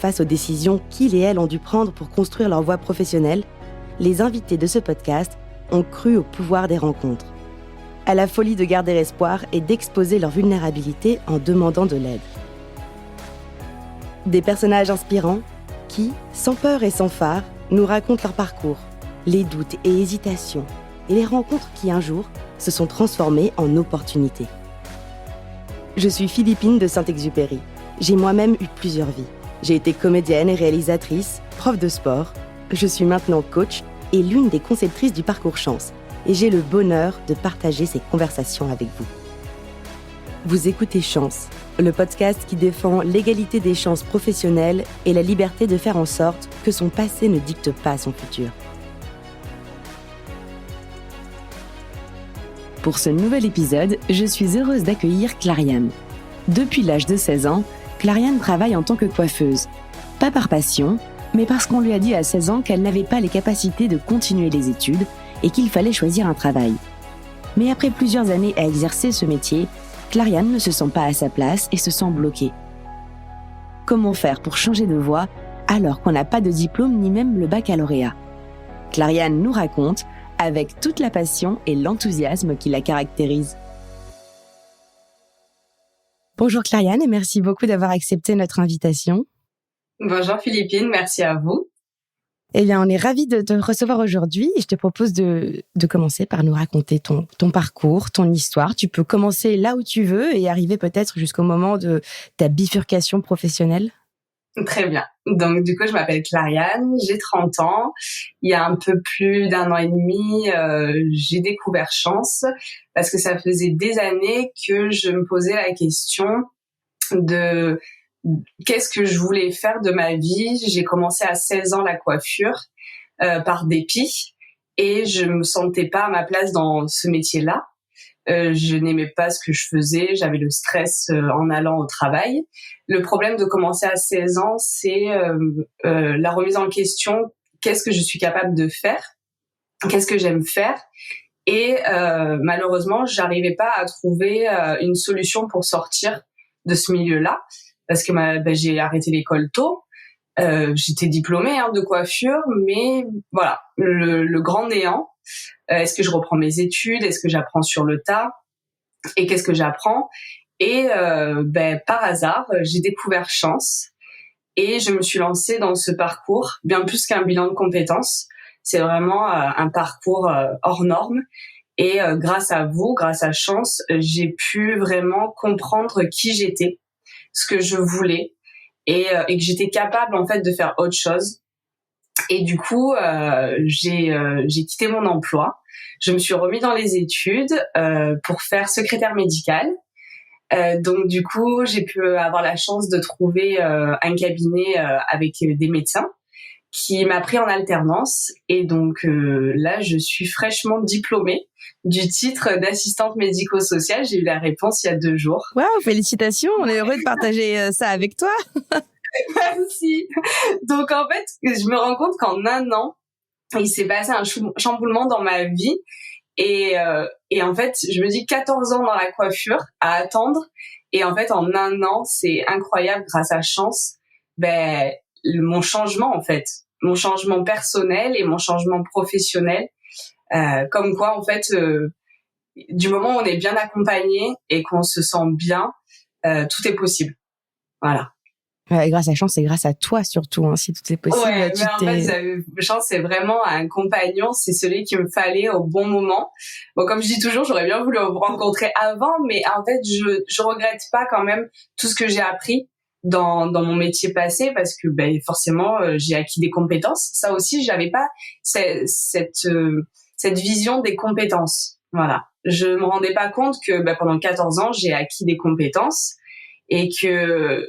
face aux décisions qu'ils et elles ont dû prendre pour construire leur voie professionnelle, les invités de ce podcast ont cru au pouvoir des rencontres, à la folie de garder espoir et d'exposer leur vulnérabilité en demandant de l'aide. Des personnages inspirants qui, sans peur et sans phare, nous racontent leur parcours, les doutes et hésitations, et les rencontres qui, un jour, se sont transformées en opportunités. Je suis Philippine de Saint-Exupéry. J'ai moi-même eu plusieurs vies. J'ai été comédienne et réalisatrice, prof de sport. Je suis maintenant coach et l'une des conceptrices du parcours Chance. Et j'ai le bonheur de partager ces conversations avec vous. Vous écoutez Chance, le podcast qui défend l'égalité des chances professionnelles et la liberté de faire en sorte que son passé ne dicte pas son futur. Pour ce nouvel épisode, je suis heureuse d'accueillir Clariane. Depuis l'âge de 16 ans, Clariane travaille en tant que coiffeuse. Pas par passion, mais parce qu'on lui a dit à 16 ans qu'elle n'avait pas les capacités de continuer les études et qu'il fallait choisir un travail. Mais après plusieurs années à exercer ce métier, Clariane ne se sent pas à sa place et se sent bloquée. Comment faire pour changer de voie alors qu'on n'a pas de diplôme ni même le baccalauréat ? Clariane nous raconte avec toute la passion et l'enthousiasme qui la caractérise. Bonjour Clariane et merci beaucoup d'avoir accepté notre invitation. Bonjour Philippine, merci à vous. Eh bien, on est ravis de te recevoir aujourd'hui et je te propose de commencer par nous raconter ton parcours, ton histoire. Tu peux commencer là où tu veux et arriver peut-être jusqu'au moment de ta bifurcation professionnelle. Très bien. Donc, du coup, je m'appelle Clariane, j'ai 30 ans. Il y a un peu plus d'1 an et demi, j'ai découvert Chance parce que ça faisait des années que je me posais la question de qu'est-ce que je voulais faire de ma vie. J'ai commencé à 16 ans la coiffure par dépit et je me sentais pas à ma place dans ce métier-là. Je n'aimais pas ce que je faisais, j'avais le stress en allant au travail. Le problème de commencer à 16 ans, c'est la remise en question. Qu'est-ce que je suis capable de faire ? Qu'est-ce que j'aime faire ? Et malheureusement, j'arrivais pas à trouver une solution pour sortir de ce milieu-là parce que j'ai arrêté l'école tôt. J'étais diplômée de coiffure, mais voilà, le grand néant. Est-ce que je reprends mes études ? Est-ce que j'apprends sur le tas ? Et qu'est-ce que j'apprends ? Et par hasard, j'ai découvert Chance et je me suis lancée dans ce parcours, bien plus qu'un bilan de compétences. C'est vraiment un parcours hors norme. Et grâce à vous, grâce à Chance, j'ai pu vraiment comprendre qui j'étais, ce que je voulais et que j'étais capable en fait de faire autre chose. Et du coup, j'ai quitté mon emploi. Je me suis remis dans les études pour faire secrétaire médicale. Donc du coup, j'ai pu avoir la chance de trouver un cabinet avec des médecins qui m'a pris en alternance. Et donc là, je suis fraîchement diplômée du titre d'assistante médico-sociale. J'ai eu la réponse il y a 2 jours. Waouh, félicitations, on est heureux de partager ça avec toi. Merci. Donc en fait, je me rends compte qu'en 1 an, il s'est passé un chamboulement dans ma vie et en fait, je me dis 14 ans dans la coiffure à attendre et en fait en 1 an, c'est incroyable grâce à Chance. Mon changement en fait, mon changement personnel et mon changement professionnel, comme quoi en fait, du moment où on est bien accompagné et qu'on se sent bien, tout est possible. Voilà. Grâce à Chance, c'est grâce à toi surtout, si tout est possible. Ouais, mais en fait, Chance, c'est vraiment un compagnon, c'est celui qu'il me fallait au bon moment. Bon, comme je dis toujours, j'aurais bien voulu le rencontrer avant, mais en fait, je regrette pas quand même tout ce que j'ai appris dans mon métier passé parce que forcément, j'ai acquis des compétences. Ça aussi, j'avais pas cette vision des compétences. Voilà. Je me rendais pas compte que pendant 14 ans, j'ai acquis des compétences et que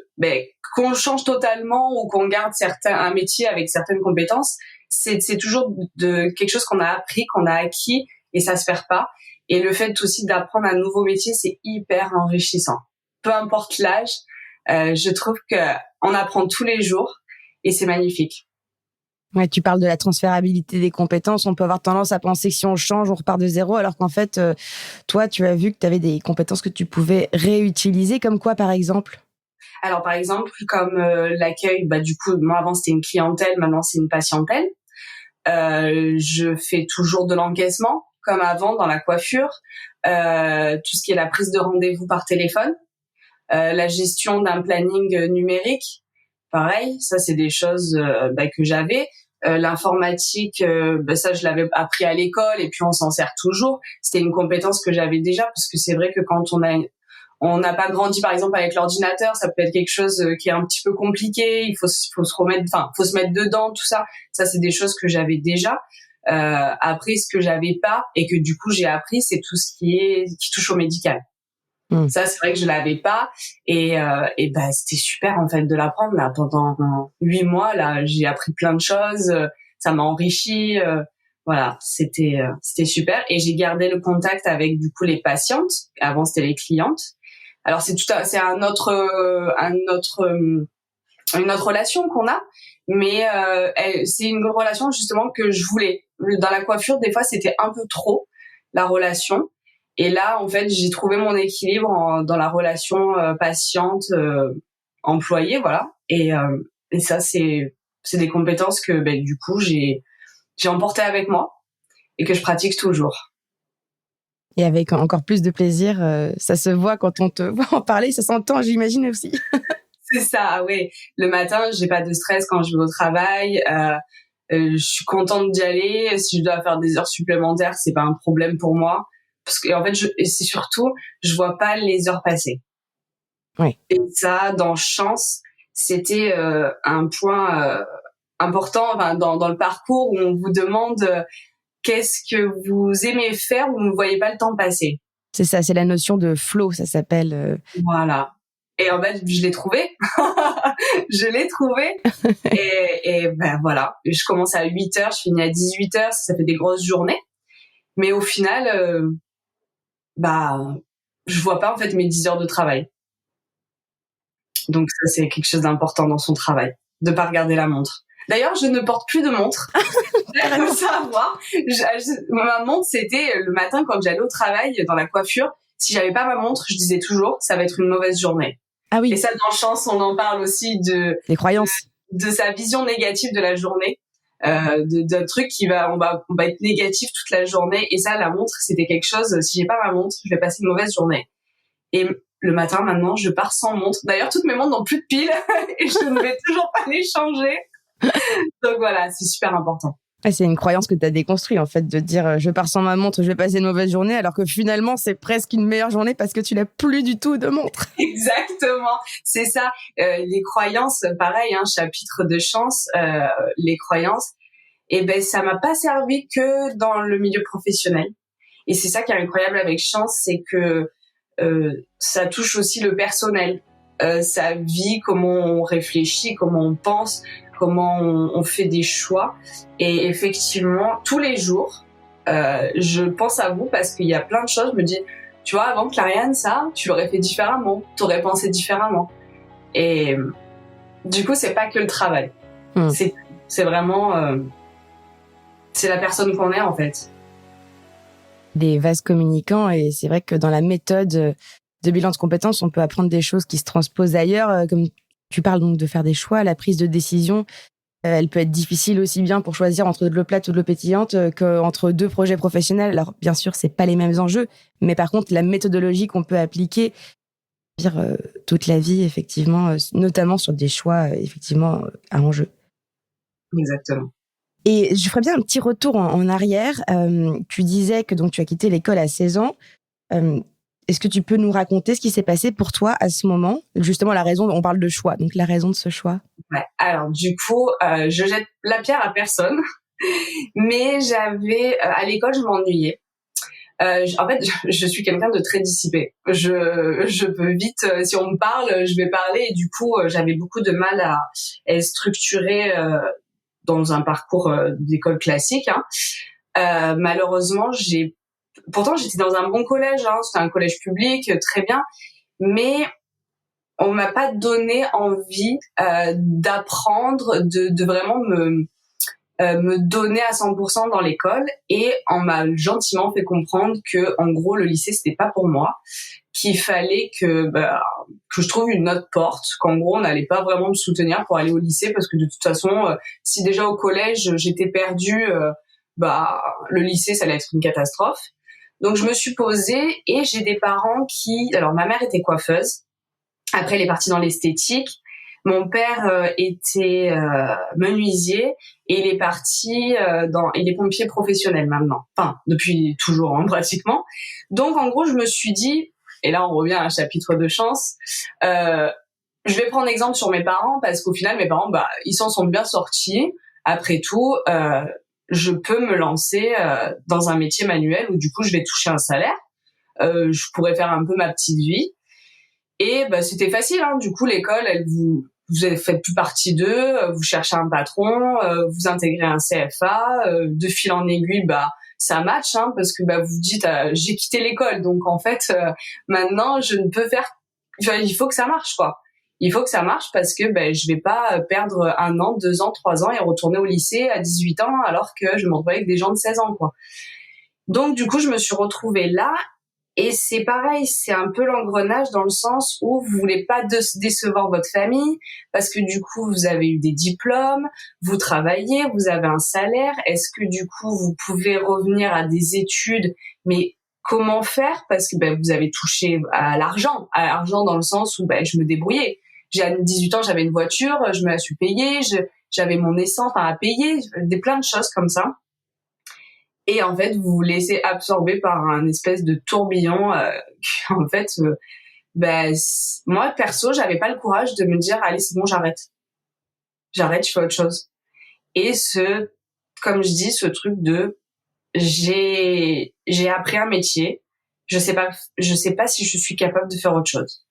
qu'on change totalement ou qu'on garde un métier avec certaines compétences, c'est toujours quelque chose qu'on a appris, qu'on a acquis et ça se perd pas. Et le fait aussi d'apprendre un nouveau métier, c'est hyper enrichissant. Peu importe l'âge, je trouve que on apprend tous les jours et c'est magnifique. Ouais, tu parles de la transférabilité des compétences. On peut avoir tendance à penser que si on change, on repart de zéro, alors qu'en fait, toi, tu as vu que tu avais des compétences que tu pouvais réutiliser, comme quoi, par exemple ? Alors par exemple, comme l'accueil, du coup, moi avant c'était une clientèle, maintenant c'est une patientèle. Je fais toujours de l'encaissement, comme avant dans la coiffure, tout ce qui est la prise de rendez-vous par téléphone, la gestion d'un planning numérique. Pareil, ça c'est des choses que j'avais. L'informatique, ça je l'avais appris à l'école et puis on s'en sert toujours. C'était une compétence que j'avais déjà parce que c'est vrai que quand on n'a pas grandi par exemple avec l'ordinateur, ça peut être quelque chose qui est un petit peu compliqué. Il faut se remettre, faut se mettre dedans, tout ça. Ça c'est des choses que j'avais déjà. Après, ce que j'avais pas et que du coup j'ai appris, c'est tout ce qui touche au médical. Ça, c'est vrai que je l'avais pas et c'était super en fait de l'apprendre là pendant 8 mois là, j'ai appris plein de choses, ça m'a enrichi, voilà, c'était super et j'ai gardé le contact avec du coup les patientes, avant c'était les clientes. Alors c'est une autre relation qu'on a, mais c'est une relation justement que je voulais. Dans la coiffure, des fois c'était un peu trop la relation. Et là, en fait, j'ai trouvé mon équilibre dans la relation patiente employée, voilà. Et ça, c'est des compétences que du coup j'ai emportées avec moi et que je pratique toujours. Et avec encore plus de plaisir, ça se voit quand on te voit en parler, ça s'entend, j'imagine aussi. C'est ça, oui. Le matin, j'ai pas de stress quand je vais au travail. Je suis contente d'y aller. Si je dois faire des heures supplémentaires, c'est pas un problème pour moi. Parce que en fait, c'est surtout, je vois pas les heures passer. Oui. Et ça, dans Chance, c'était un point important dans le parcours où on vous demande qu'est-ce que vous aimez faire où vous ne voyez pas le temps passer. C'est ça, c'est la notion de flow, ça s'appelle. Voilà. Et en fait, je l'ai trouvé. Je l'ai trouvé. Et voilà. Je commence à 8h, je finis à 18h, ça fait des grosses journées. Mais au final, je vois pas en fait mes 10 heures de travail. Donc ça, c'est quelque chose d'important dans son travail, de pas regarder la montre. D'ailleurs, je ne porte plus de montre. Comme ça à voir. Ma montre, c'était le matin quand j'allais au travail dans la coiffure. Si j'avais pas ma montre, je disais toujours, ça va être une mauvaise journée. Ah oui. Et ça, dans Chance, on en parle aussi des croyances, de sa vision négative de la journée, d'un truc on va être négatif toute la journée. Et ça, la montre, c'était quelque chose. Si j'ai pas ma montre, je vais passer une mauvaise journée. Et le matin, maintenant, je pars sans montre. D'ailleurs, toutes mes montres n'ont plus de piles et je ne vais toujours pas les changer. Donc voilà, c'est super important. C'est une croyance que tu as déconstruite, en fait, de dire je pars sans ma montre, je vais passer une mauvaise journée, alors que finalement, c'est presque une meilleure journée parce que tu n'as plus du tout de montre. Exactement, c'est ça. Les croyances, pareil, chapitre de Chance, les croyances, ça m'a pas servi que dans le milieu professionnel. Et c'est ça qui est incroyable avec Chance, c'est que ça touche aussi le personnel, sa vie, comment on réfléchit, comment on pense, comment on fait des choix. Et effectivement, tous les jours, je pense à vous parce qu'il y a plein de choses. Je me dis, tu vois, avant Clariane, ça, tu l'aurais fait différemment, t'aurais pensé différemment. Et du coup, c'est pas que le travail. C'est vraiment, c'est la personne qu'on est en fait. Des vases communicants, et c'est vrai que dans la méthode de bilan de compétences, on peut apprendre des choses qui se transposent ailleurs, comme tu parles donc de faire des choix, la prise de décision, elle peut être difficile aussi bien pour choisir entre de l'eau plate ou de l'eau pétillante qu'entre deux projets professionnels. Alors bien sûr, c'est pas les mêmes enjeux, mais par contre, la méthodologie qu'on peut appliquer toute la vie, effectivement, notamment sur des choix effectivement à enjeu. Exactement. Et je ferais bien un petit retour en arrière. Tu disais que donc tu as quitté l'école à 16 ans. Est-ce que tu peux nous raconter ce qui s'est passé pour toi à ce moment? Justement, la raison, on parle de choix, donc la raison de ce choix. Ouais. Alors du coup, je jette la pierre à personne, mais j'avais à l'école, je m'ennuyais. En fait, je suis quelqu'un de très dissipé. Je peux vite, si on me parle, je vais parler. Et du coup, j'avais beaucoup de mal à être structurée dans un parcours d'école classique. Malheureusement, pourtant j'étais dans un bon collège. C'était un collège public, très bien, mais on m'a pas donné envie d'apprendre, de vraiment me donner à 100% dans l'école, et on m'a gentiment fait comprendre que en gros le lycée c'était pas pour moi, qu'il fallait que je trouve une autre porte, qu'en gros on n'allait pas vraiment me soutenir pour aller au lycée, parce que de toute façon si déjà au collège j'étais perdue, le lycée ça allait être une catastrophe. Donc je me suis posée, et j'ai des parents alors ma mère était coiffeuse, après elle est partie dans l'esthétique. Mon père était menuisier, et il est parti il est pompier professionnel maintenant. Enfin, depuis toujours, pratiquement. Donc, en gros, je me suis dit, et là, on revient à un chapitre de chance, je vais prendre exemple sur mes parents, parce qu'au final, mes parents, ils s'en sont bien sortis. Après tout, je peux me lancer dans un métier manuel où, du coup, je vais toucher un salaire. Je pourrais faire un peu ma petite vie. Et c'était facile, hein. Du coup, l'école, vous faites plus partie d'eux, vous cherchez un patron, vous intégrez un CFA, de fil en aiguille, ça match, hein, parce que vous dites j'ai quitté l'école, donc en fait maintenant je ne peux faire, il faut que ça marche, quoi. Il faut que ça marche, parce que je vais pas perdre 1 an, 2 ans, 3 ans et retourner au lycée à 18 ans alors que je me retrouve avec des gens de 16 ans, quoi. Donc du coup, je me suis retrouvée là. Et c'est pareil, c'est un peu l'engrenage, dans le sens où vous voulez pas décevoir votre famille, parce que du coup, vous avez eu des diplômes, vous travaillez, vous avez un salaire. Est-ce que du coup, vous pouvez revenir à des études? Mais comment faire? Parce que vous avez touché à l'argent dans le sens où je me débrouillais. J'ai 18 ans, j'avais une voiture, je me la suis payée, j'avais mon essence à payer, plein de choses comme ça. Et en fait, vous vous laissez absorber par un espèce de tourbillon. En fait, moi perso, j'avais pas le courage de me dire allez, c'est bon, j'arrête, je fais autre chose. Et comme je dis, ce truc de j'ai appris un métier, je sais pas si je suis capable de faire autre chose.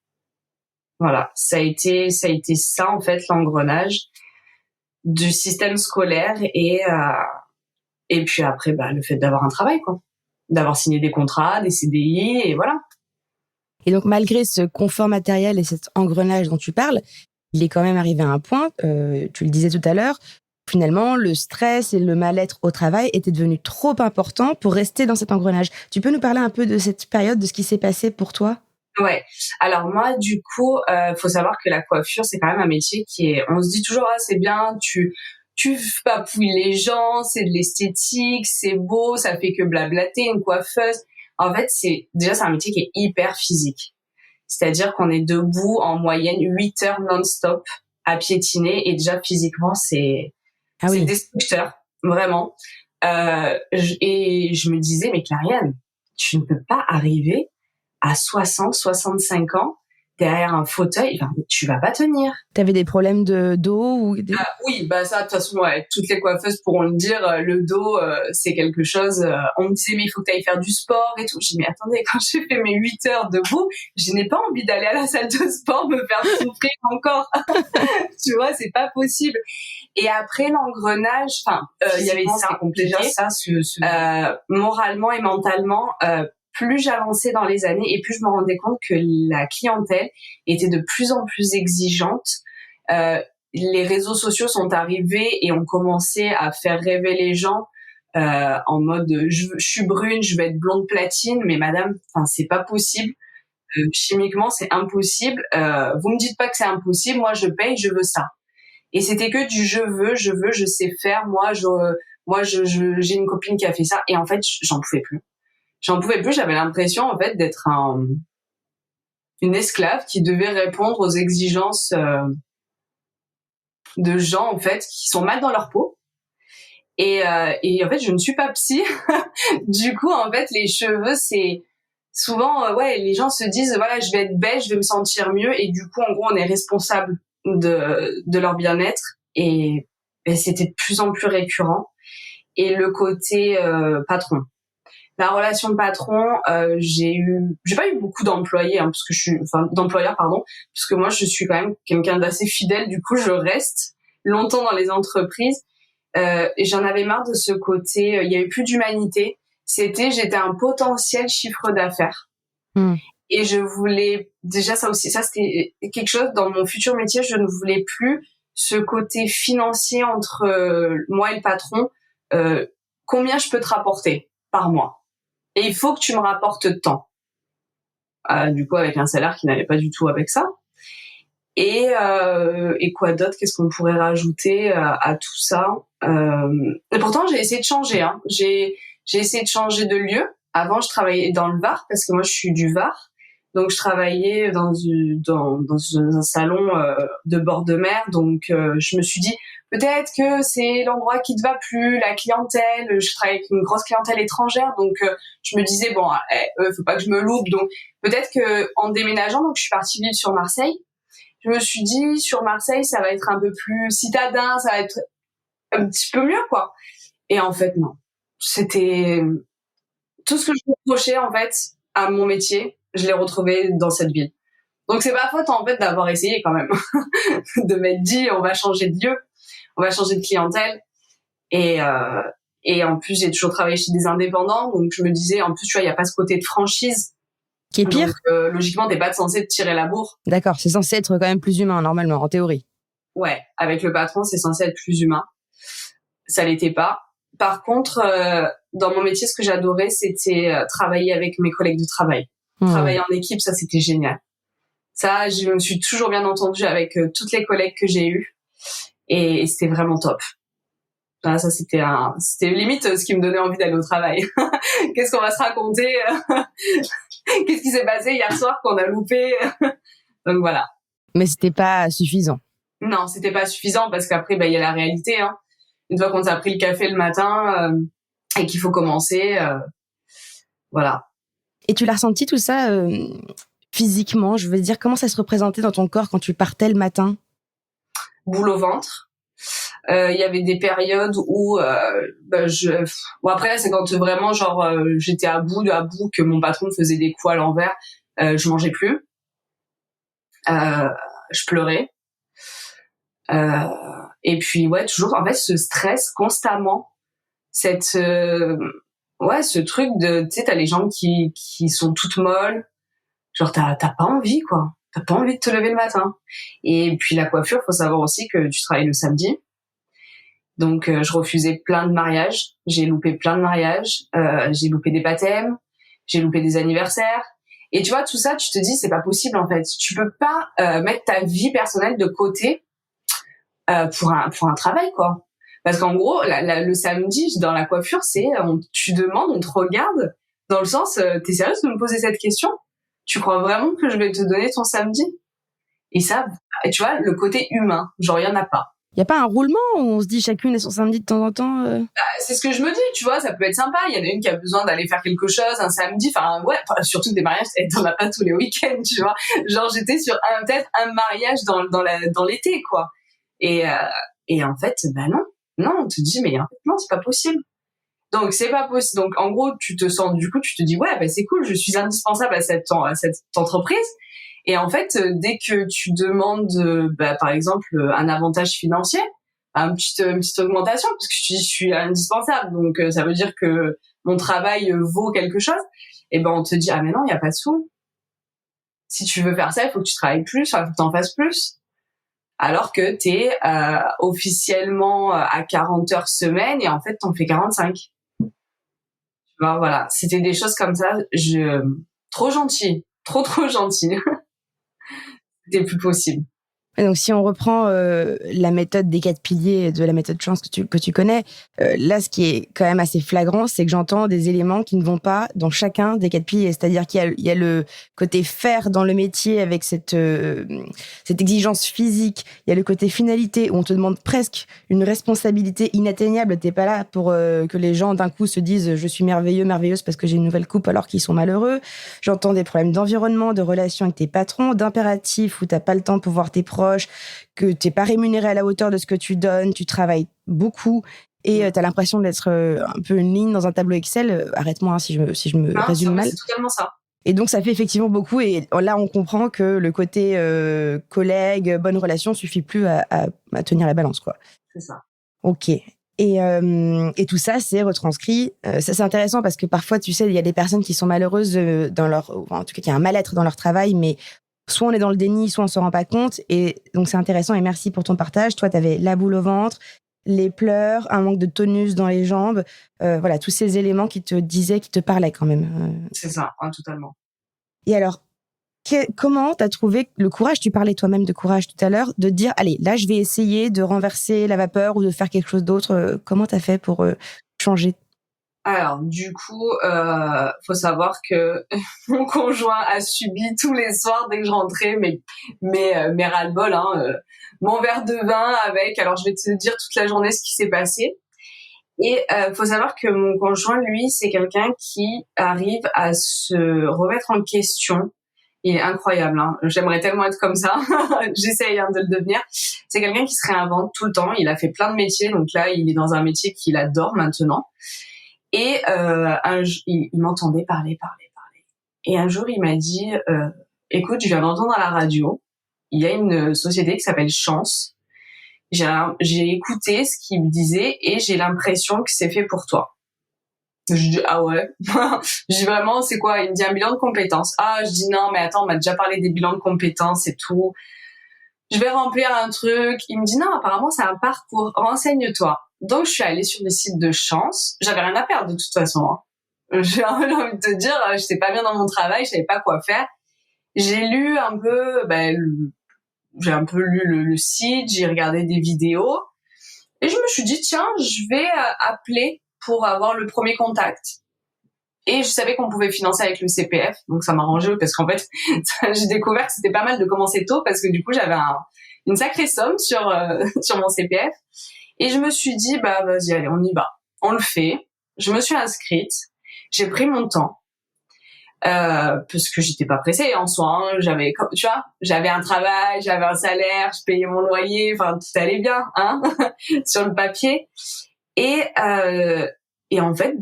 Voilà, ça a été ça en fait, l'engrenage du système scolaire, et puis après, le fait d'avoir un travail, quoi. D'avoir signé des contrats, des CDI, et voilà. Et donc, malgré ce confort matériel et cet engrenage dont tu parles, il est quand même arrivé à un point, tu le disais tout à l'heure, finalement, le stress et le mal-être au travail étaient devenus trop importants pour rester dans cet engrenage. Tu peux nous parler un peu de cette période, de ce qui s'est passé pour toi ? Ouais. Alors moi, du coup, faut savoir que la coiffure, c'est quand même un métier on se dit toujours, c'est bien, tu papouilles les gens, c'est de l'esthétique, c'est beau, ça fait que blablater, une coiffeuse. En fait, c'est un métier qui est hyper physique. C'est-à-dire qu'on est debout en moyenne 8 heures non-stop à piétiner, et déjà physiquement, c'est destructeur, vraiment. Et je me disais, mais Clariane, tu ne peux pas arriver à 60, 65 ans derrière un fauteuil, tu vas pas tenir. T'avais des problèmes de dos ou oui, ça, de toute façon, ouais, toutes les coiffeuses pourront le dire, le dos, c'est quelque chose, on me disait, mais il faut que tu ailles faire du sport et tout. Je dis, mais attendez, quand j'ai fait mes 8 heures debout, je n'ai pas envie d'aller à la salle de sport, me faire souffrir encore. Tu vois, c'est pas possible. Et après, l'engrenage, il y avait ça, déjà, ça, moralement et mentalement, plus j'avançais dans les années, et plus je me rendais compte que la clientèle était de plus en plus exigeante. Les réseaux sociaux sont arrivés et ont commencé à faire rêver les gens en mode je suis brune, je vais être blonde platine, mais madame, c'est pas possible. Chimiquement, c'est impossible. Vous me dites pas que c'est impossible, moi je paye, je veux ça. Et c'était que du je veux, je sais faire, j'ai une copine qui a fait ça, et en fait, j'en pouvais plus. J'avais l'impression, en fait, d'être une esclave qui devait répondre aux exigences de gens, en fait, qui sont mal dans leur peau. Et en fait, je ne suis pas psy. Du coup, en fait, les cheveux, c'est souvent, les gens se disent, voilà, je vais être belle, je vais me sentir mieux. Et du coup, en gros, on est responsable de leur bien-être. Et c'était de plus en plus récurrent. Et le côté patron. La relation patron, j'ai pas eu beaucoup d'employés, d'employeurs, parce que moi je suis quand même quelqu'un d'assez fidèle, du coup je reste longtemps dans les entreprises, et j'en avais marre de ce côté, il y avait plus d'humanité. J'étais un potentiel chiffre d'affaires. Et je voulais, déjà ça c'était quelque chose dans mon futur métier, je ne voulais plus ce côté financier entre moi et le patron. Combien je peux te rapporter par mois? Et il faut que tu me rapportes tant. Du coup, avec un salaire qui n'allait pas du tout avec ça. Et quoi d'autre? Qu'est-ce qu'on pourrait rajouter à tout ça? Et pourtant, j'ai essayé de changer. Hein. J'ai essayé de changer de lieu. Avant, je travaillais dans le Var parce que moi, je suis du Var. Donc, je travaillais dans un salon de bord de mer. Donc, je me suis dit, peut-être que c'est l'endroit qui te va plus, la clientèle. Je travaille avec une grosse clientèle étrangère. Donc, je me disais, bon, faut pas que je me loupe. Donc, peut-être que en déménageant, donc je suis partie vivre sur Marseille. Je me suis dit, sur Marseille, ça va être un peu plus citadin, ça va être un petit peu mieux, quoi. Et en fait, non. C'était tout ce que je reprochais, en fait, à mon métier, je l'ai retrouvé dans cette ville. Donc, c'est pas faute, en fait, d'avoir essayé, quand même. De m'être dit, on va changer de lieu, on va changer de clientèle. Et en plus, j'ai toujours travaillé chez des indépendants. Donc, je me disais, en plus, tu vois, il n'y a pas ce côté de franchise. Qui est pire? Donc, logiquement, t'es pas censé te tirer la bourre. D'accord, c'est censé être quand même plus humain, normalement, en théorie. Ouais, avec le patron, c'est censé être plus humain. Ça l'était pas. Par contre, dans mon métier, ce que j'adorais, c'était travailler avec mes collègues de travail. Travailler en équipe, ça, c'était génial. Ça, je me suis toujours bien entendue avec toutes les collègues que j'ai eues. Et c'était vraiment top. Enfin, ça, c'était limite ce qui me donnait envie d'aller au travail. Qu'est-ce qu'on va se raconter? Qu'est-ce qui s'est passé hier soir qu'on a loupé? Donc voilà. Mais c'était pas suffisant. Non, c'était pas suffisant parce qu'après, y a la réalité. Hein. Une fois qu'on t'a pris le café le matin et qu'il faut commencer, voilà. Et tu l'as ressenti tout ça physiquement? Je veux dire, comment ça se représentait dans ton corps quand tu partais le matin? Boule au ventre. Il y avait des périodes où bon, après c'est quand vraiment genre j'étais à bout que mon patron me faisait des coups à l'envers, je mangeais plus, je pleurais, et puis ouais, toujours en fait ce stress constamment, cette ce truc de, tu sais, t'as les jambes qui sont toutes molles, genre t'as pas envie, quoi, t'as pas envie de te lever le matin. Et puis la coiffure, faut savoir aussi que tu travailles le samedi. Donc, je refusais plein de mariages. J'ai loupé plein de mariages. J'ai loupé des baptêmes. J'ai loupé des anniversaires. Et tu vois, tout ça, tu te dis, c'est pas possible, en fait. Tu peux pas mettre ta vie personnelle de côté pour un travail, quoi. Parce qu'en gros, le samedi, dans la coiffure, c'est tu demandes, on te regarde, dans le sens, t'es sérieuse de me poser cette question? Tu crois vraiment que je vais te donner ton samedi? Et ça, tu vois, le côté humain, genre, il y en a pas. Il y a pas un roulement où on se dit chacune est son samedi de temps en temps C'est ce que je me dis, tu vois, ça peut être sympa. Il y en a une qui a besoin d'aller faire quelque chose un samedi, surtout des mariages, t'en as pas tous les week-ends, tu vois. Genre, j'étais sur peut-être un mariage dans l'été, quoi. Et en fait, non, on te dit, mais en fait, non, c'est pas possible. Donc, c'est pas possible. Donc, en gros, tu te dis, ouais, c'est cool, je suis indispensable à cette entreprise. Et en fait, dès que tu demandes, par exemple, un avantage financier, une petite augmentation, parce que je suis indispensable, donc ça veut dire que mon travail vaut quelque chose, et on te dit, ah mais non, il y a pas de sous. Si tu veux faire ça, il faut que tu travailles plus, il faut que tu en fasses plus. Alors que t'es officiellement à 40 heures semaine, et en fait, t'en fais 45. Tu vois, voilà. C'était des choses comme ça, trop gentil. Trop gentil. C'était plus possible. Et donc, si on reprend la méthode des 4 piliers de la méthode chance que tu connais, là, ce qui est quand même assez flagrant, c'est que j'entends des éléments qui ne vont pas dans chacun des 4 piliers. C'est-à-dire qu'il y a le côté faire dans le métier avec cette exigence physique. Il y a le côté finalité où on te demande presque une responsabilité inatteignable. T'es pas là pour que les gens d'un coup se disent je suis merveilleuse parce que j'ai une nouvelle coupe alors qu'ils sont malheureux. J'entends des problèmes d'environnement, de relations avec tes patrons, d'impératifs où t'as pas le temps pour voir tes proches, que t'es pas rémunéré à la hauteur de ce que tu donnes, tu travailles beaucoup et t'as l'impression d'être un peu une ligne dans un tableau Excel. Arrête-moi si je me résume mal. C'est totalement ça. Et donc ça fait effectivement beaucoup et là on comprend que le côté collègue, bonne relation suffit plus à tenir la balance, quoi. C'est ça. Ok. Et tout ça, c'est retranscrit. Ça, c'est intéressant parce que parfois, tu sais, il y a des personnes qui sont malheureuses en tout cas, qui a un mal-être dans leur travail, mais soit on est dans le déni, soit on se rend pas compte. Et donc, c'est intéressant et merci pour ton partage. Toi, tu avais la boule au ventre, les pleurs, un manque de tonus dans les jambes. Voilà, tous ces éléments qui te disaient, qui te parlaient quand même. C'est ça, totalement. Et alors, comment t'as trouvé le courage, tu parlais toi-même de courage tout à l'heure, de dire, allez, là, je vais essayer de renverser la vapeur ou de faire quelque chose d'autre. Comment t'as fait pour changer? Alors, du coup, faut savoir que mon conjoint a subi tous les soirs dès que je rentrais mes ras-le-bol, mon verre de vin avec. Alors, je vais te dire toute la journée ce qui s'est passé. Et faut savoir que mon conjoint, lui, c'est quelqu'un qui arrive à se remettre en question. Il est incroyable, hein. J'aimerais tellement être comme ça. J'essaye de le devenir. C'est quelqu'un qui se réinvente tout le temps. Il a fait plein de métiers, donc là, il est dans un métier qu'il adore maintenant. Et il m'entendait parler. Et un jour, il m'a dit, écoute, je viens d'entendre à la radio, il y a une société qui s'appelle Chance. J'ai écouté ce qu'il me disait et j'ai l'impression que c'est fait pour toi. Je dis, ah ouais. Je dis vraiment, c'est quoi? Il me dit un bilan de compétences. Ah, je dis non, mais attends, on m'a déjà parlé des bilans de compétences et tout. Je vais remplir un truc. Il me dit non, apparemment, c'est un parcours. Renseigne-toi. Donc, je suis allée sur le site de Chance. J'avais rien à perdre de toute façon. J'ai envie de te dire, j'étais pas bien dans mon travail, je savais pas quoi faire. J'ai lu un peu, j'ai un peu lu le site, j'ai regardé des vidéos et je me suis dit tiens, je vais appeler pour avoir le premier contact. Et je savais qu'on pouvait financer avec le CPF, donc ça m'arrangeait parce qu'en fait, j'ai découvert que c'était pas mal de commencer tôt parce que du coup, j'avais une sacrée somme sur mon CPF. Et je me suis dit vas-y, allez, on y va, on le fait. Je me suis inscrite, j'ai pris mon temps. Parce que j'étais pas pressée en soi, hein. J'avais un travail, j'avais un salaire, je payais mon loyer, enfin tout allait bien, hein, sur le papier. Et en fait,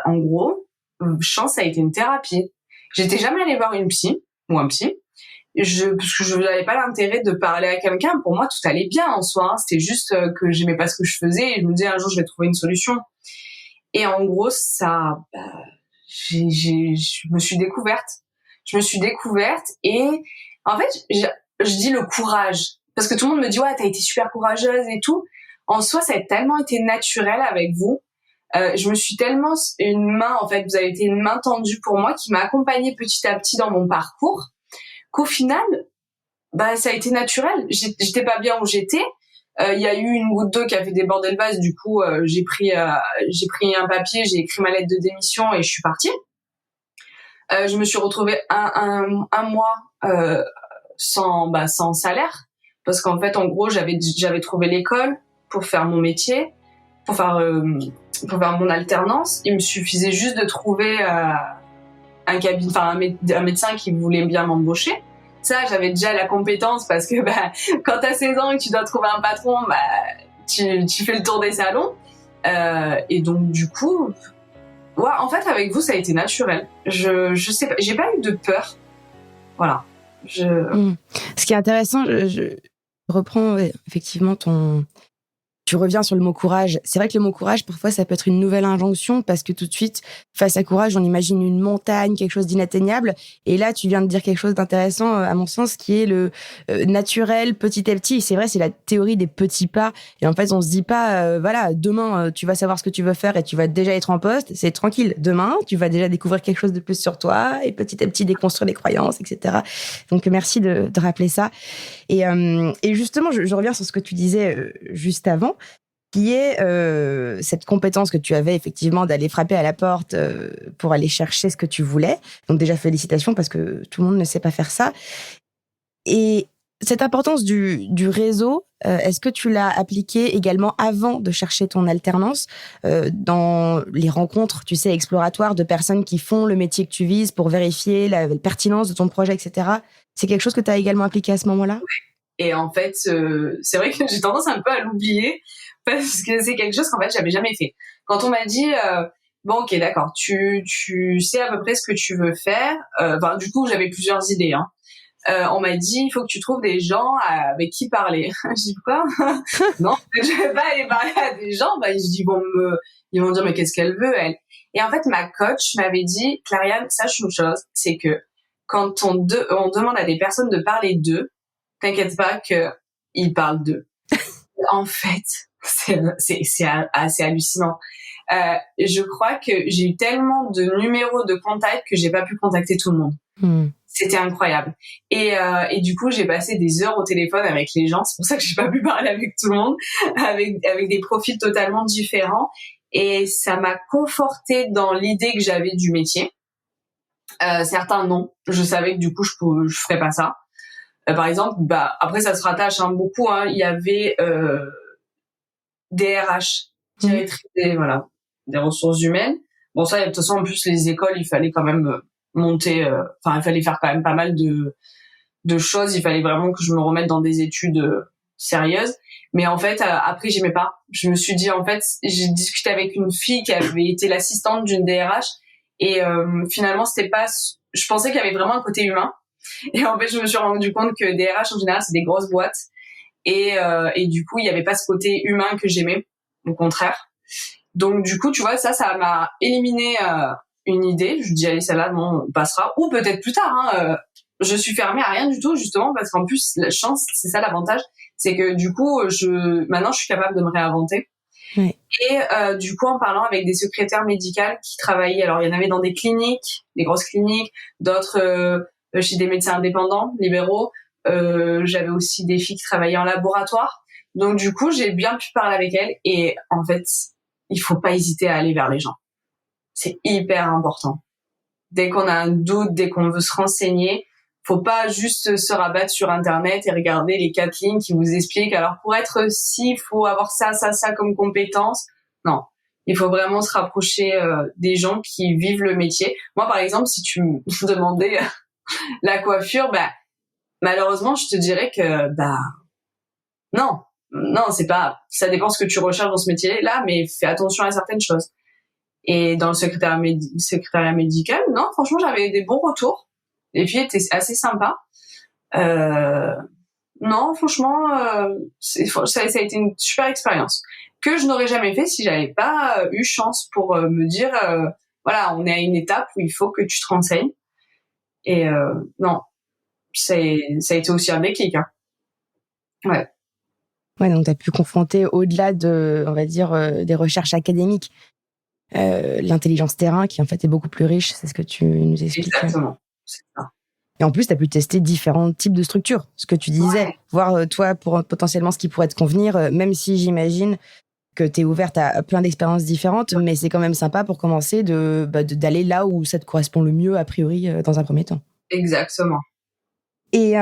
en gros, Chance a été une thérapie. J'étais jamais allée voir une psy ou un psy, parce que je n'avais pas l'intérêt de parler à quelqu'un. Pour moi, tout allait bien en soi, hein. C'était juste que j'aimais pas ce que je faisais et je me disais un jour je vais trouver une solution. Et en gros, ça. Je me suis découverte. Et en fait, je dis le courage. Parce que tout le monde me dit, ouais, t'as été super courageuse et tout. En soi, ça a tellement été naturel avec vous. Je me suis tellement en fait, vous avez été une main tendue pour moi qui m'a accompagnée petit à petit dans mon parcours qu'au final, ça a été naturel. J'étais pas bien où j'étais. Il y a eu une goutte d'eau qui a fait déborder le vase. Du coup, j'ai pris un papier, j'ai écrit ma lettre de démission et je suis partie. Je me suis retrouvée un mois sans salaire parce qu'en fait, en gros, j'avais trouvé l'école pour faire mon métier, pour faire mon alternance. Il me suffisait juste de trouver un médecin qui voulait bien m'embaucher. Ça, j'avais déjà la compétence parce que quand t'as 16 ans et que tu dois trouver un patron, tu fais le tour des salons. Et donc du coup, ouais, en fait avec vous ça a été naturel. Je sais pas, j'ai pas eu de peur. Voilà. Ce qui est intéressant, je reprends effectivement tu reviens sur le mot courage. C'est vrai que le mot courage, parfois, ça peut être une nouvelle injonction parce que tout de suite, face à courage, on imagine une montagne, quelque chose d'inatteignable. Et là, tu viens de dire quelque chose d'intéressant, à mon sens, qui est le naturel, petit à petit. Et c'est vrai, c'est la théorie des petits pas. Et en fait, on se dit pas, voilà, demain, tu vas savoir ce que tu veux faire et tu vas déjà être en poste. C'est tranquille. Demain, tu vas déjà découvrir quelque chose de plus sur toi et petit à petit déconstruire les croyances, etc. Donc, merci de rappeler ça. Et justement, je reviens sur ce que tu disais juste avant, qui est cette compétence que tu avais effectivement d'aller frapper à la porte pour aller chercher ce que tu voulais. Donc déjà, félicitations parce que tout le monde ne sait pas faire ça. Et cette importance du réseau, est-ce que tu l'as appliquée également avant de chercher ton alternance dans les rencontres, tu sais, exploratoires de personnes qui font le métier que tu vises pour vérifier la pertinence de ton projet, etc. C'est quelque chose que tu as également appliqué à ce moment-là ? Et en fait, c'est vrai que j'ai tendance un peu à l'oublier parce que c'est quelque chose qu'en fait j'avais jamais fait. Quand on m'a dit bon ok d'accord, tu sais à peu près ce que tu veux faire. Du coup j'avais plusieurs idées. On m'a dit il faut que tu trouves des gens avec qui parler. Je dis quoi? Non, je vais pas aller parler à des gens. Ils vont dire mais qu'est-ce qu'elle veut elle? Et en fait ma coach m'avait dit Clariane, sache une chose, c'est que quand on demande à des personnes de parler d'eux, t'inquiète pas qu'ils parlent d'eux. En fait, c'est assez hallucinant. Je crois que j'ai eu tellement de numéros de contact que j'ai pas pu contacter tout le monde. C'était incroyable. Et du coup, j'ai passé des heures au téléphone avec les gens. C'est pour ça que j'ai pas pu parler avec tout le monde, avec des profils totalement différents. Et ça m'a confortée dans l'idée que j'avais du métier. Certains non. Je savais que du coup, je ferais pas ça. Par exemple, après ça se rattache beaucoup. Il y avait des RH qui avaient traité, voilà, des ressources humaines. Bon, ça, de toute façon, en plus, les écoles, il fallait quand même monter. Il fallait faire quand même pas mal de choses. Il fallait vraiment que je me remette dans des études sérieuses. Mais en fait, après, j'aimais pas. Je me suis dit, en fait, j'ai discuté avec une fille qui avait été l'assistante d'une DRH. Et finalement, c'était pas. Je pensais qu'il y avait vraiment un côté humain. Et en fait, je me suis rendu compte que DRH en général, c'est des grosses boîtes. Et du coup, il y avait pas ce côté humain que j'aimais. Au contraire. Donc du coup, tu vois, ça m'a éliminé une idée. Je dis allez, celle-là, non, on passera. Ou peut-être plus tard. Je suis fermée à rien du tout, justement, parce qu'en plus, la chance, c'est ça l'avantage, c'est que du coup, maintenant, je suis capable de me réinventer. Oui. Et du coup, en parlant avec des secrétaires médicales qui travaillaient, alors il y en avait dans des cliniques, des grosses cliniques, d'autres chez des médecins indépendants, libéraux. J'avais aussi des filles qui travaillaient en laboratoire. Donc du coup, j'ai bien pu parler avec elles. Et en fait, il faut pas hésiter à aller vers les gens. C'est hyper important. Dès qu'on a un doute, dès qu'on veut se renseigner, faut pas juste se rabattre sur Internet et regarder les 4 lignes qui vous expliquent. Alors pour être il faut avoir ça comme compétence. Non, il faut vraiment se rapprocher des gens qui vivent le métier. Moi, par exemple, si tu me demandais la coiffure, malheureusement, je te dirais que non, c'est pas. Ça dépend ce que tu recherches dans ce métier-là, mais fais attention à certaines choses. Et dans le secrétariat médical, non, franchement, j'avais des bons retours. Les filles étaient assez sympas. Non, franchement, ça a été une super expérience que je n'aurais jamais fait si j'avais pas eu chance pour me dire, voilà, on est à une étape où il faut que tu te renseignes. Et non, ça a été aussi un déclic. Hein. Ouais. Ouais, donc tu as pu confronter au-delà de, on va dire, des recherches académiques, l'intelligence terrain qui en fait est beaucoup plus riche, c'est ce que tu nous expliques. Exactement, c'est ça. Et en plus, tu as pu tester différents types de structures, ce que tu disais, voir toi pour potentiellement ce qui pourrait te convenir, même si j'imagine que tu es ouverte à plein d'expériences différentes, mais c'est quand même sympa pour commencer d'aller là où ça te correspond le mieux a priori dans un premier temps. Exactement. Et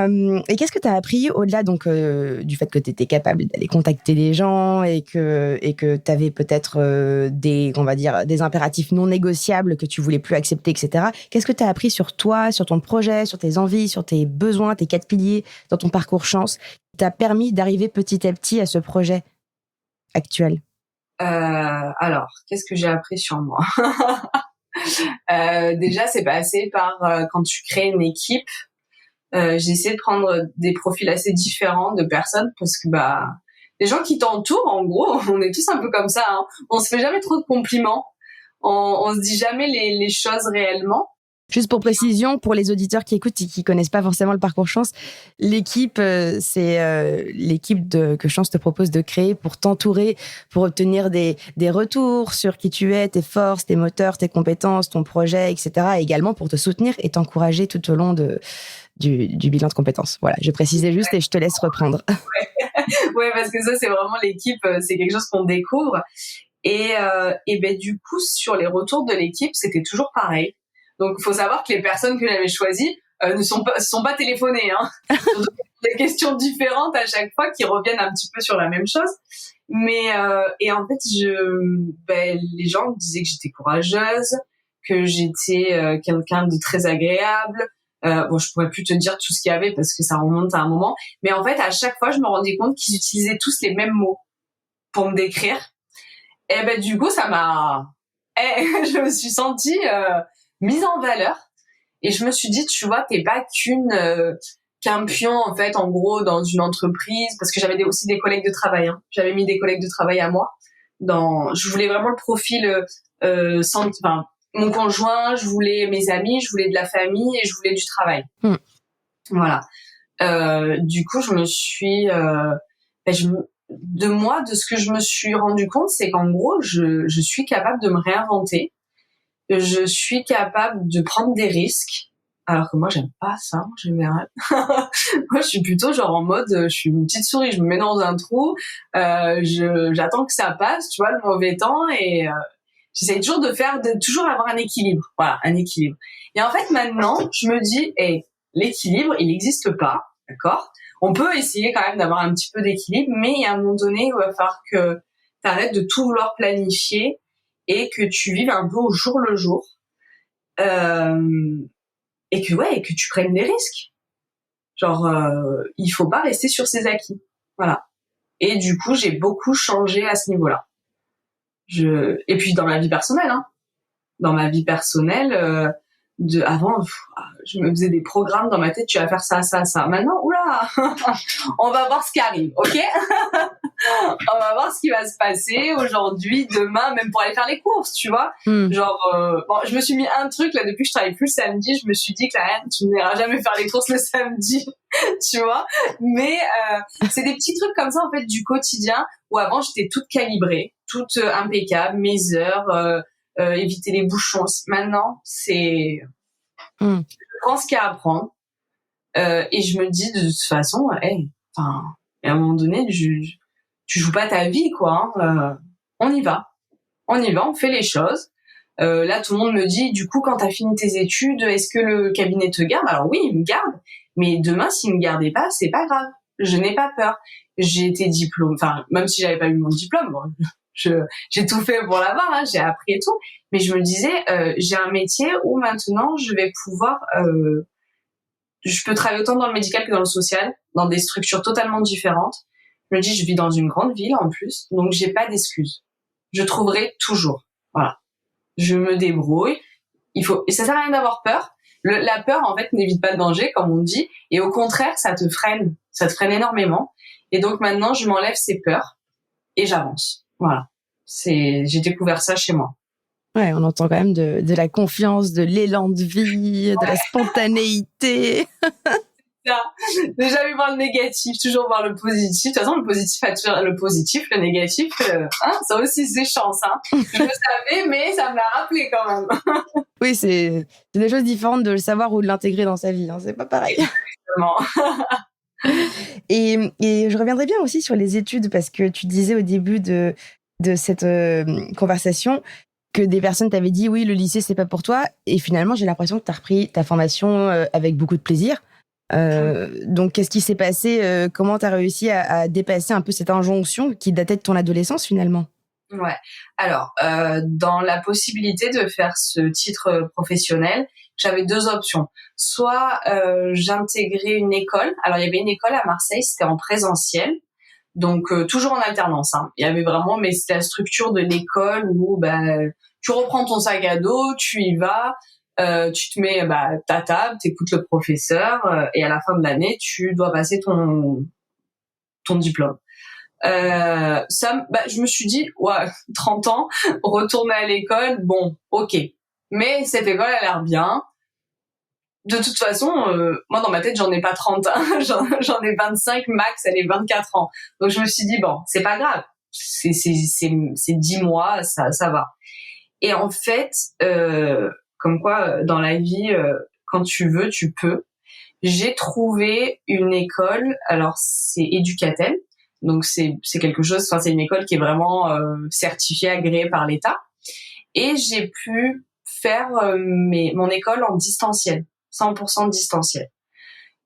qu'est-ce que tu as appris au-delà donc du fait que tu étais capable d'aller contacter des gens et que tu avais peut-être des impératifs non négociables que tu voulais plus accepter, etc. Qu'est-ce que tu as appris sur toi, sur ton projet, sur tes envies, sur tes besoins, tes 4 piliers dans ton parcours chance qui t'a permis d'arriver petit à petit à ce projet actuel? Alors, qu'est-ce que j'ai appris sur moi? Déjà, c'est passé par quand tu crées une équipe. J'ai essayé de prendre des profils assez différents de personnes parce que les gens qui t'entourent, en gros, on est tous un peu comme ça. Hein. On se fait jamais trop de compliments. On se dit jamais les choses réellement. Juste pour précision, pour les auditeurs qui écoutent et qui connaissent pas forcément le parcours Chance, l'équipe, c'est l'équipe que Chance te propose de créer pour t'entourer, pour obtenir des retours sur qui tu es, tes forces, tes moteurs, tes compétences, ton projet, etc. Et également pour te soutenir et t'encourager tout au long du bilan de compétences. Voilà, je précisais juste et je te laisse reprendre. Ouais, parce que ça, c'est vraiment l'équipe, c'est quelque chose qu'on découvre. Et du coup, sur les retours de l'équipe, c'était toujours pareil. Donc, il faut savoir que les personnes que j'avais choisies ne se sont pas téléphonées. Hein. Donc, des questions différentes à chaque fois qui reviennent un petit peu sur la même chose. Mais et en fait, les gens me disaient que j'étais courageuse, que j'étais quelqu'un de très agréable. Je pourrais plus te dire tout ce qu'il y avait parce que ça remonte à un moment. Mais en fait, à chaque fois, je me rendais compte qu'ils utilisaient tous les mêmes mots pour me décrire. Et du coup, ça m'a... je me suis sentie mise en valeur. Et je me suis dit, tu vois, t'es pas qu'un pion, en fait, en gros, dans une entreprise. Parce que j'avais aussi des collègues de travail. Hein. J'avais mis des collègues de travail à moi. Je voulais vraiment le profil mon conjoint, je voulais mes amis, je voulais de la famille et je voulais du travail. Voilà. Du coup, je me suis, de ce que je me suis rendu compte, c'est qu'en gros, je suis capable de me réinventer. Je suis capable de prendre des risques. Alors que moi, j'aime pas ça, en général. Moi, je suis plutôt genre en mode, je suis une petite souris, je me mets dans un trou, j'attends que ça passe, tu vois, le mauvais temps, et j'essaie toujours toujours avoir un équilibre. Voilà, un équilibre. Et en fait, maintenant, je me dis, l'équilibre, il n'existe pas, d'accord? On peut essayer quand même d'avoir un petit peu d'équilibre, mais il y a un moment donné où il va falloir que t'arrêtes de tout vouloir planifier et que tu vives un peu au jour le jour. Et que tu prennes des risques. Genre, il faut pas rester sur ses acquis. Voilà. Et du coup, j'ai beaucoup changé à ce niveau-là. Et puis dans ma vie personnelle, hein. Dans ma vie personnelle, avant, je me faisais des programmes dans ma tête, tu vas faire ça, ça, ça. Maintenant, oula, on va voir ce qui arrive, ok? On va voir ce qui va se passer aujourd'hui, demain, même pour aller faire les courses, tu vois. Genre, je me suis mis un truc là depuis que je travaille plus le samedi. Je me suis dit, Clariane, tu n'iras jamais faire les courses le samedi, tu vois. Mais c'est des petits trucs comme ça en fait du quotidien où avant j'étais toute calibrée, toute impeccable, mes heures, éviter les bouchons. Maintenant, je prends ce qu'il y a à prendre et je me dis de toute façon, à un moment donné, tu joues pas ta vie, quoi. Hein. On y va, on fait les choses. Là, tout le monde me dit, du coup, quand t'as fini tes études, est-ce que le cabinet te garde? Alors oui, il me garde, mais demain, s'il me gardait pas, c'est pas grave. Je n'ai pas peur. J'ai été diplôme, enfin, même si j'avais pas eu mon diplôme, bon, j'ai tout fait pour l'avoir, hein, j'ai appris et tout. Mais je me disais, j'ai un métier où maintenant, je vais pouvoir, je peux travailler autant dans le médical que dans le social, dans des structures totalement différentes. Je me dis, je vis dans une grande ville en plus, donc j'ai pas d'excuses. Je trouverai toujours. Voilà. Je me débrouille. Et ça sert à rien d'avoir peur. La peur, en fait, n'évite pas le danger, comme on dit. Et au contraire, ça te freine. Ça te freine énormément. Et donc maintenant, je m'enlève ces peurs et j'avance. Voilà. J'ai découvert ça chez moi. Ouais, on entend quand même de la confiance, de l'élan de vie, de la spontanéité. Ne jamais voir le négatif, toujours voir le positif. De toute façon, le positif a toujours le positif, le négatif, ça aussi c'est chance. Hein. Je le savais, mais ça me l'a rappelé quand même. Oui, c'est des choses différentes de le savoir ou de l'intégrer dans sa vie. Hein. C'est pas pareil. Exactement. Et je reviendrai bien aussi sur les études parce que tu disais au début de cette conversation que des personnes t'avaient dit oui, le lycée c'est pas pour toi. Et finalement, j'ai l'impression que tu as repris ta formation avec beaucoup de plaisir. Donc, qu'est-ce qui s'est passé? Comment tu as réussi à dépasser un peu cette injonction qui datait de ton adolescence finalement? Ouais. Alors, dans la possibilité de faire ce titre professionnel, j'avais deux options. Soit j'intégrais une école. Alors, il y avait une école à Marseille, c'était en présentiel. Donc, toujours en alternance. Hein. Il y avait vraiment, mais c'était la structure de l'école où tu reprends ton sac à dos, tu y vas. Tu te mets ta table, t'écoutes le professeur et à la fin de l'année, tu dois passer ton diplôme. Je me suis dit, ouais, 30 ans, retourner à l'école, bon, ok. Mais cette école a l'air bien. De toute façon, moi dans ma tête, j'en ai pas 30, hein. j'en ai 25 max, elle est 24 ans. Donc je me suis dit, bon, c'est pas grave. C'est 10 mois, ça va. Et en fait, comme quoi dans la vie, quand tu veux, tu peux. J'ai trouvé une école, alors c'est Educatel, donc c'est quelque chose, enfin c'est une école qui est vraiment certifiée, agréée par l'État, et j'ai pu faire mon école en distanciel, 100% distanciel.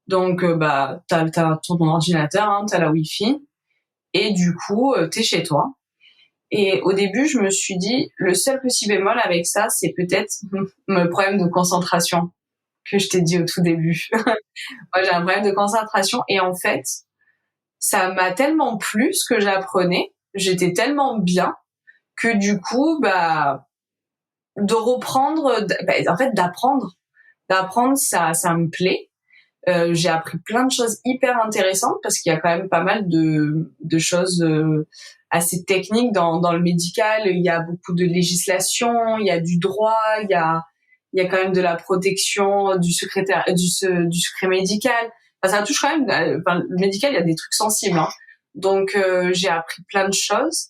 Donc t'as ton ordinateur, hein, t'as la Wi-Fi, et du coup t'es chez toi. Et au début, je me suis dit, le seul petit bémol avec ça, c'est peut-être le problème de concentration que je t'ai dit au tout début. Moi, j'ai un problème de concentration et en fait, ça m'a tellement plu ce que j'apprenais, j'étais tellement bien que du coup, de reprendre, en fait, d'apprendre, ça me plaît. J'ai appris plein de choses hyper intéressantes parce qu'il y a quand même pas mal de choses assez technique dans le médical. Il y a beaucoup de législation, il y a du droit, il y a quand même de la protection du secret médical. Enfin, ça touche quand même, le médical, il y a des trucs sensibles, hein. Donc, j'ai appris plein de choses.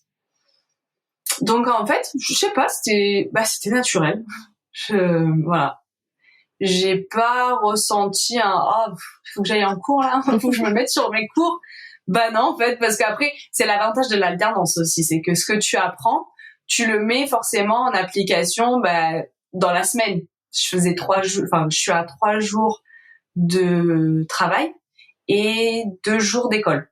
Donc, en fait, je sais pas, c'était naturel. Voilà. J'ai pas ressenti faut que j'aille en cours, là. Faut que je me mette sur mes cours. Bah non, en fait, parce qu'après, c'est l'avantage de l'alternance aussi. C'est que ce que tu apprends, tu le mets forcément en application, dans la semaine. Je suis à 3 jours de travail et 2 jours d'école.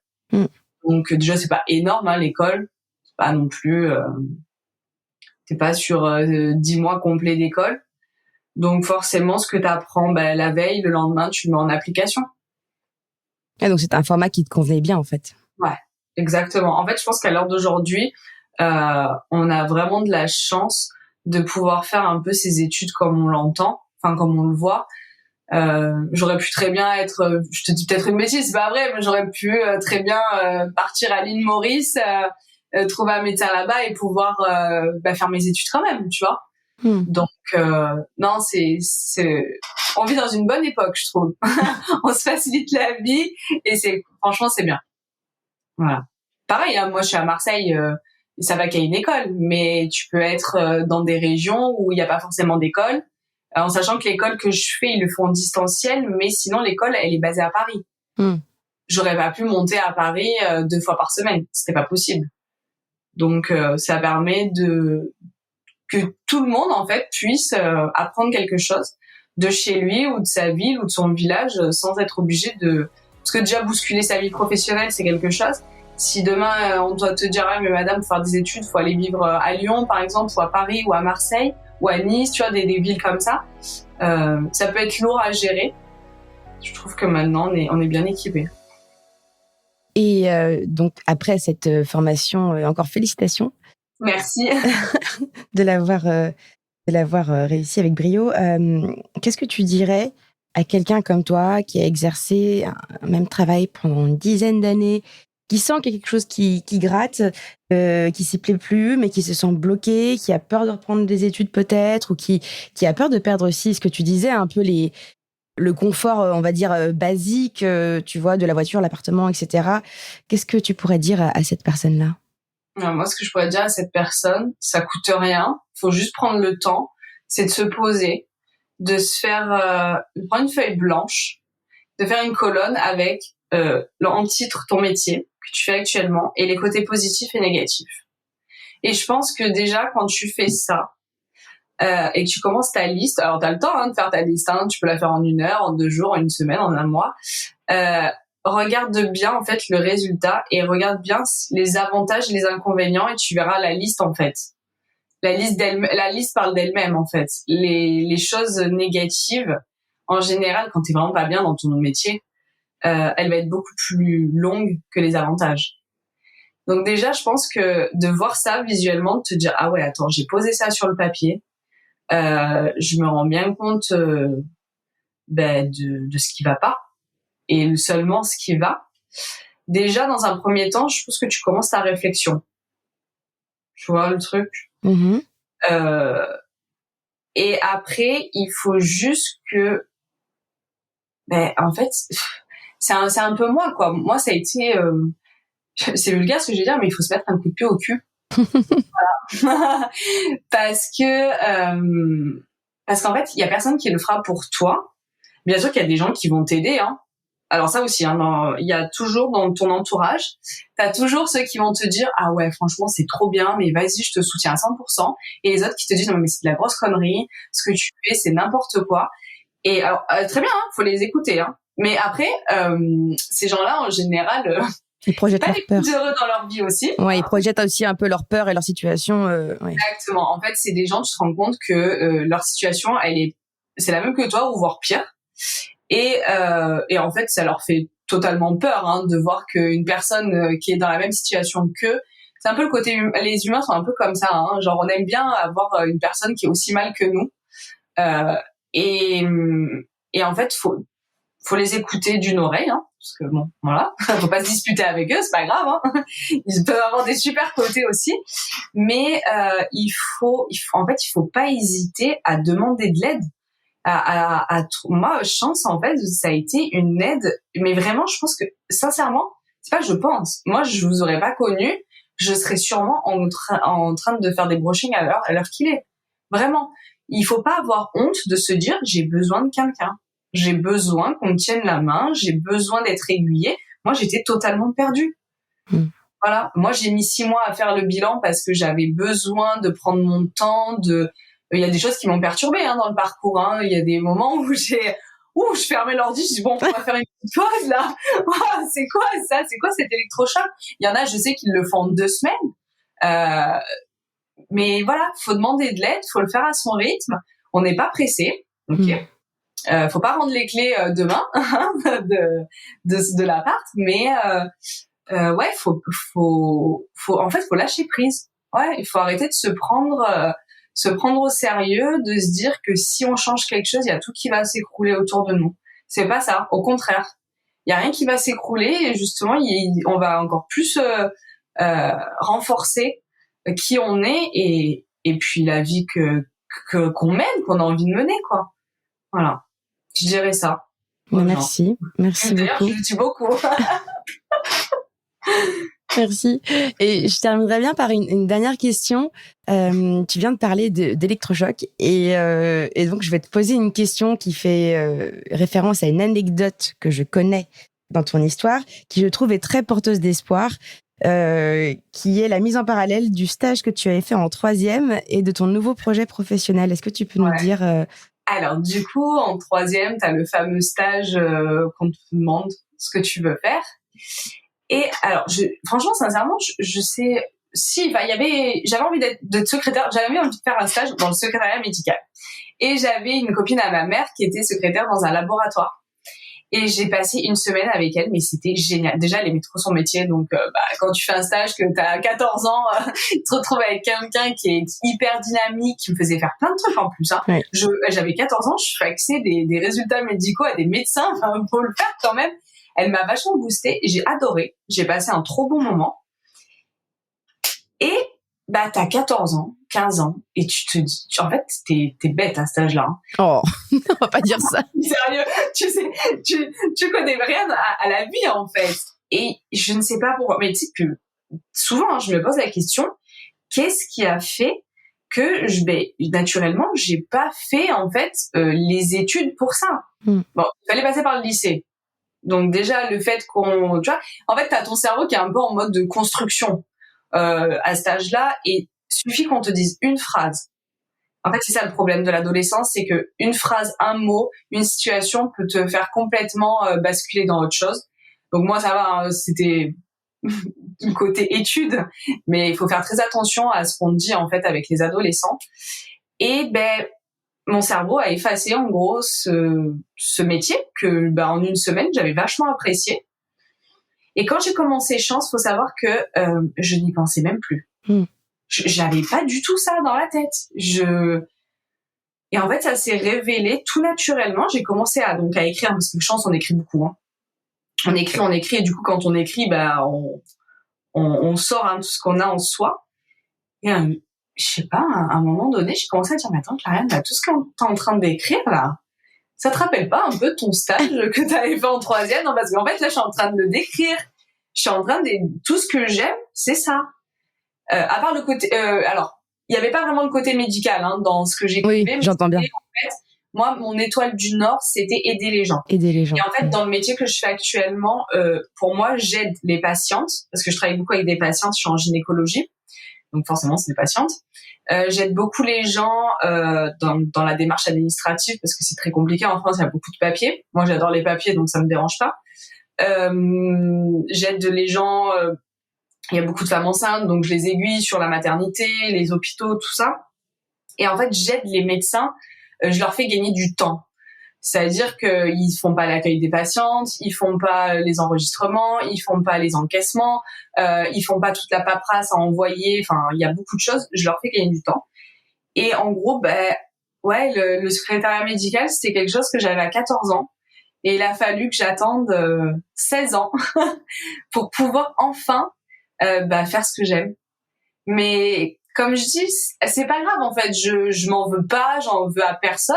Donc, déjà, c'est pas énorme, hein, l'école. C'est pas non plus, t'es pas sur 10 mois complets d'école. Donc, forcément, ce que t'apprends, la veille, le lendemain, tu le mets en application. Ah, donc, c'est un format qui te convenait bien, en fait. Ouais, exactement. En fait, je pense qu'à l'heure d'aujourd'hui, on a vraiment de la chance de pouvoir faire un peu ces études comme on l'entend, enfin, comme on le voit. J'aurais pu très bien être, je te dis peut-être une bêtise, c'est pas vrai, mais j'aurais pu très bien partir à l'île Maurice, trouver un médecin là-bas et pouvoir faire mes études quand même, tu vois. Donc non, on vit dans une bonne époque, je trouve. On se facilite la vie et franchement c'est bien. Voilà. Pareil, hein, moi je suis à Marseille, ça va qu'il y ait une école, mais tu peux être dans des régions où il n'y a pas forcément d'école. En sachant que l'école que je fais, ils le font en distanciel, mais sinon l'école, elle est basée à Paris. J'aurais pas pu monter à Paris 2 fois par semaine, c'était pas possible. Donc ça permet que tout le monde en fait puisse apprendre quelque chose de chez lui ou de sa ville ou de son village sans être obligé parce que déjà bousculer sa vie professionnelle, c'est quelque chose. Si demain on doit te dire mais madame, pour faire des études, faut aller vivre à Lyon par exemple, ou à Paris ou à Marseille ou à Nice, tu vois, des villes comme ça, ça peut être lourd à gérer. Je trouve que maintenant on est bien équipés. Et donc après cette formation, encore félicitations. Merci. de l'avoir réussi avec brio. Qu'est-ce que tu dirais à quelqu'un comme toi qui a exercé un même travail pendant une dizaine d'années, qui sent qu'il y a quelque chose qui gratte, qui s'y plaît plus, mais qui se sent bloqué, qui a peur de reprendre des études peut-être, ou qui a peur de perdre aussi ce que tu disais, un peu le confort, on va dire, basique, tu vois, de la voiture, l'appartement, etc. Qu'est-ce que tu pourrais dire à cette personne-là ? Moi, ce que je pourrais dire à cette personne, ça coûte rien. Faut juste prendre le temps. C'est de se poser, de se faire, de prendre une feuille blanche, de faire une colonne avec en titre ton métier que tu fais actuellement et les côtés positifs et négatifs. Et je pense que déjà, quand tu fais ça, et que tu commences ta liste, alors t'as le temps de faire ta liste, tu peux la faire en 1 heure, en 2 jours, en 1 semaine, en 1 mois. Regarde bien en fait le résultat et regarde bien les avantages et les inconvénients et tu verras la liste en fait. La liste parle d'elle-même en fait. Les choses négatives, en général, quand t'es vraiment pas bien dans ton métier, elle va être beaucoup plus longue que les avantages. Donc déjà, je pense que de voir ça visuellement, de te dire ah ouais, attends, j'ai posé ça sur le papier, je me rends bien compte de ce qui va pas et seulement ce qui va. Déjà, dans un premier temps, je pense que tu commences ta réflexion. Tu vois le truc. Et après, il faut juste que, en fait, c'est un peu moi quoi. Moi, ça a été, c'est vulgaire ce que je vais dire, mais il faut se mettre un coup de pied au cul. Voilà. parce qu'en fait, il y a personne qui le fera pour toi. Bien sûr qu'il y a des gens qui vont t'aider, hein. Alors ça aussi, il y a toujours dans ton entourage, t'as toujours ceux qui vont te dire ah ouais franchement c'est trop bien, mais vas-y je te soutiens à 100%, et les autres qui te disent non mais c'est de la grosse connerie, ce que tu fais c'est n'importe quoi. Et alors très bien, faut les écouter, mais après ces gens-là en général ils projettent leur peur. Heureux dans leur vie aussi. Ouais, ils projettent aussi un peu leur peur et leur situation. Ouais. Exactement. En fait, c'est des gens, tu te rends compte que leur situation, c'est la même que toi, ou voire pire. Et en fait, ça leur fait totalement peur de voir qu'une personne qui est dans la même situation qu'eux, c'est un peu le côté les humains sont un peu comme ça. Genre, on aime bien avoir une personne qui est aussi mal que nous. Et en fait, faut les écouter d'une oreille, parce que bon, voilà, faut pas se disputer avec eux, c'est pas grave, hein. Ils peuvent avoir des super côtés aussi, mais il faut en fait, il faut pas hésiter à demander de l'aide. Moi, chance, en fait, ça a été une aide, mais vraiment, je pense que, sincèrement, c'est pas que je pense. Moi, je vous aurais pas connu, je serais sûrement en train de faire des brushings à l'heure qu'il est. Vraiment. Il faut pas avoir honte de se dire, j'ai besoin de quelqu'un. J'ai besoin qu'on me tienne la main, j'ai besoin d'être aiguillée. Moi, j'étais totalement perdue. Voilà. Moi, j'ai mis 6 mois à faire le bilan parce que j'avais besoin de prendre mon temps, il y a des choses qui m'ont perturbée, dans le parcours, hein. Il y a des moments où je fermais l'ordi, je dis bon, on va faire une petite pause là. C'est quoi ça? C'est quoi cet électrochoc? Il y en a, je sais qu'ils le font en 2 semaines. Mais voilà, faut demander de l'aide, faut le faire à son rythme. On n'est pas pressé, ok. Faut pas rendre les clés demain de l'appart, mais ouais, faut en fait, faut lâcher prise. Ouais, il faut arrêter de se prendre au sérieux, de se dire que si on change quelque chose, il y a tout qui va s'écrouler autour de nous. C'est pas ça, au contraire. Il y a rien qui va s'écrouler et justement, on va encore plus renforcer qui on est et puis la vie qu'on mène, qu'on a envie de mener, quoi. Voilà. Je dirais ça. Merci beaucoup. D'ailleurs, je le dis beaucoup. Merci. Et je terminerai bien par une dernière question. Tu viens de parler d'électrochoc et donc je vais te poser une question qui fait référence à une anecdote que je connais dans ton histoire, qui je trouve est très porteuse d'espoir, qui est la mise en parallèle du stage que tu avais fait en 3e et de ton nouveau projet professionnel. Est-ce que tu peux nous dire Alors, du coup, en 3e, t'as le fameux stage qu'on te demande ce que tu veux faire. Et alors, franchement, sincèrement, je sais si, j'avais envie d'être secrétaire, j'avais envie de faire un stage dans le secrétariat médical. Et j'avais une copine à ma mère qui était secrétaire dans un laboratoire. Et j'ai passé une semaine avec elle, mais c'était génial. Déjà, elle aimait trop son métier, donc quand tu fais un stage, que t'as 14 ans, tu te retrouves avec quelqu'un qui est hyper dynamique, qui me faisait faire plein de trucs en plus. Ouais. J'avais 14 ans, je faxais des résultats médicaux à des médecins, faut le faire quand même. Elle m'a vachement boostée, j'ai adoré, j'ai passé un trop bon moment. Et t'as 14 ans, 15 ans, et tu te dis, en fait, t'es bête à cet âge-là. Hein. Oh, on va pas dire ça. Sérieux, tu connais rien à la vie, en fait. Et je ne sais pas pourquoi, mais tu sais que souvent, je me pose la question, qu'est-ce qui a fait que naturellement, j'ai pas fait, en fait, les études pour ça. Bon, il fallait passer par le lycée. Donc déjà, le fait tu vois, en fait, t'as ton cerveau qui est un peu en mode de construction à cet âge-là, et suffit qu'on te dise une phrase. En fait, c'est ça le problème de l'adolescence, c'est que une phrase, un mot, une situation peut te faire complètement basculer dans autre chose. Donc moi, ça va, hein, c'était du côté études, mais il faut faire très attention à ce qu'on dit en fait avec les adolescents. Et mon cerveau a effacé en gros ce métier que en une semaine j'avais vachement apprécié. Et quand j'ai commencé Chance, faut savoir que je n'y pensais même plus. J'avais pas du tout ça dans la tête. Et en fait, ça s'est révélé tout naturellement. J'ai commencé à écrire, parce que Chance, on écrit beaucoup. Hein. On écrit, et du coup, quand on écrit, on sort tout ce qu'on a en soi. Et je sais pas, à un moment donné, j'ai commencé à dire, mais attends, Clariane, tout ce que t'es en train d'écrire, là, ça te rappelle pas un peu ton stage que t'avais fait en 3e? Non, parce qu'en fait, là, je suis en train de le décrire. Je suis en train de... Tout ce que j'aime, c'est ça. À part le côté... alors, il y avait pas vraiment le côté médical dans ce que j'écrivais. Oui, j'entends bien. En fait, moi, mon étoile du Nord, c'était aider les gens. Aider les gens. Et en fait, dans le métier que je fais actuellement, pour moi, j'aide les patientes, parce que je travaille beaucoup avec des patientes, je suis en gynécologie. Donc forcément, c'est des patientes. J'aide beaucoup les gens dans la démarche administrative parce que c'est très compliqué en France, il y a beaucoup de papiers. Moi, j'adore les papiers, donc ça me dérange pas. J'aide les gens. Il y a beaucoup de femmes enceintes, donc je les aiguille sur la maternité, les hôpitaux, tout ça. Et en fait, j'aide les médecins. Je leur fais gagner du temps. C'est-à-dire qu'ils font pas l'accueil des patientes, ils font pas les enregistrements, ils font pas les encaissements, ils font pas toute la paperasse à envoyer. Enfin, il y a beaucoup de choses. Je leur fais gagner du temps. Et en gros, le secrétariat médical, c'était quelque chose que j'avais à 14 ans. Et il a fallu que j'attende 16 ans pour pouvoir enfin faire ce que j'aime. Mais comme je dis, c'est pas grave en fait. Je m'en veux pas, j'en veux à personne.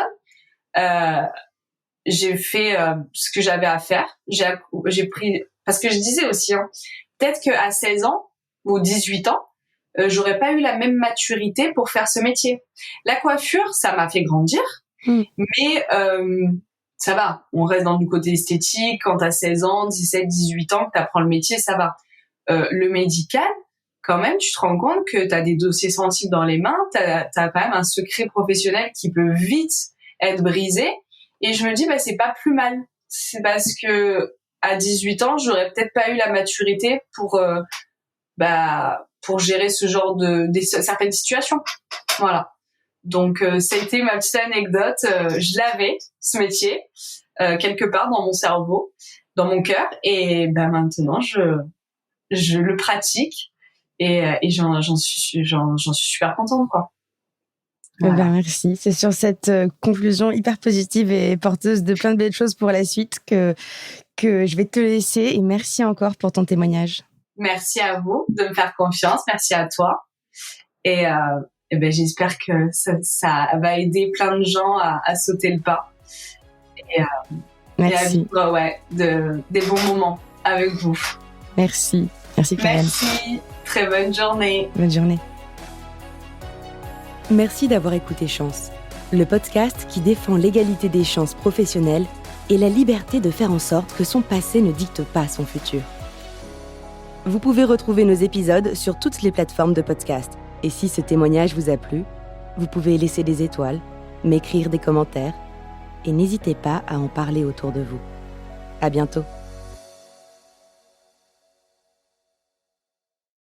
J'ai fait ce que j'avais à faire. J'ai pris, parce que je disais aussi, peut-être qu'à 16 ans ou 18 ans, j'aurais pas eu la même maturité pour faire ce métier. La coiffure, ça m'a fait grandir, mais ça va. On reste dans du côté esthétique. Quand t'as 16 ans, 17, 18 ans, que t'apprends le métier, ça va. Le médical, quand même, tu te rends compte que t'as des dossiers sensibles dans les mains, t'as quand même un secret professionnel qui peut vite être brisé. Et je me dis, c'est pas plus mal. C'est parce que à 18 ans, j'aurais peut-être pas eu la maturité pour gérer ce genre certaines situations. Voilà. Donc, ça a été ma petite anecdote. Je l'avais, ce métier, quelque part dans mon cerveau, dans mon cœur. Et maintenant, je le pratique et j'en suis super contente, quoi. Voilà. Merci. C'est sur cette conclusion hyper positive et porteuse de plein de belles choses pour la suite que je vais te laisser. Et merci encore pour ton témoignage. Merci à vous de me faire confiance. Merci à toi. Et j'espère que ça va aider plein de gens à sauter le pas. Merci. Et à vivre des bons moments avec vous. Merci. Merci Karen. Merci. Très bonne journée. Bonne journée. Merci d'avoir écouté Chance, le podcast qui défend l'égalité des chances professionnelles et la liberté de faire en sorte que son passé ne dicte pas son futur. Vous pouvez retrouver nos épisodes sur toutes les plateformes de podcast. Et si ce témoignage vous a plu, vous pouvez laisser des étoiles, m'écrire des commentaires et n'hésitez pas à en parler autour de vous. À bientôt.